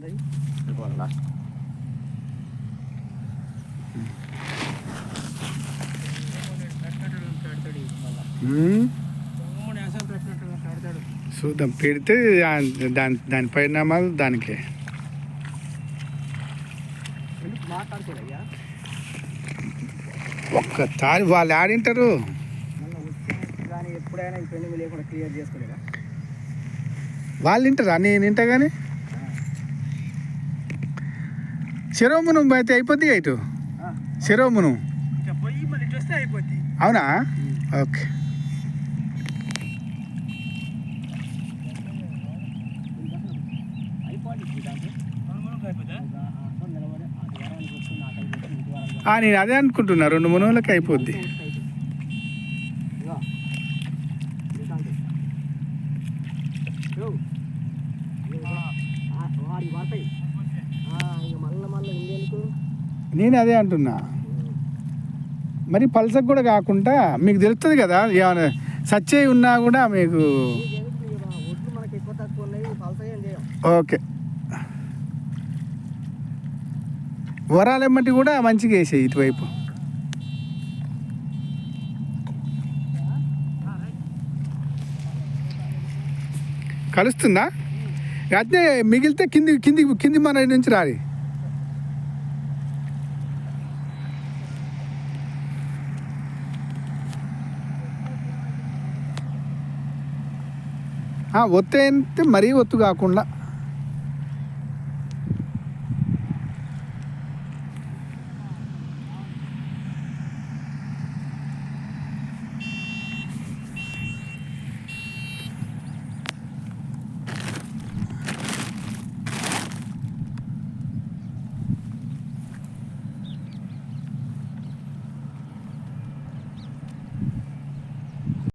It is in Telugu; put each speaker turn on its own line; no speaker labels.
లాస్ట్
చూద్దాం పెడితే దాని పరిణామాలు దానికే. ఒక్కసారి వాళ్ళు ఆడింటారు. వాళ్ళు వింటారా? నేను వింటా కానీ శిరోమును అయితే అయిపోద్ది ఇటు శిరోమును. అవునా? ఓకే. నేను అదే అనుకుంటున్నా, 2 మునువులకి అయిపోద్ది. నేను అదే అంటున్నా. మరి పల్సకు కూడా కాకుండా మీకు తెలుస్తుంది కదా, ఏమైనా సచ్చే ఉన్నా కూడా మీకు. ఓకే. వరాలెమ్మటి కూడా మంచిగా వేసాయి ఇటువైపు. కలుస్తుందా? అయితే మిగిలితే కింది కింది కింది మన నుంచి రాలి. ఒత్తే అంటే మరీ ఒత్తు కాకుండా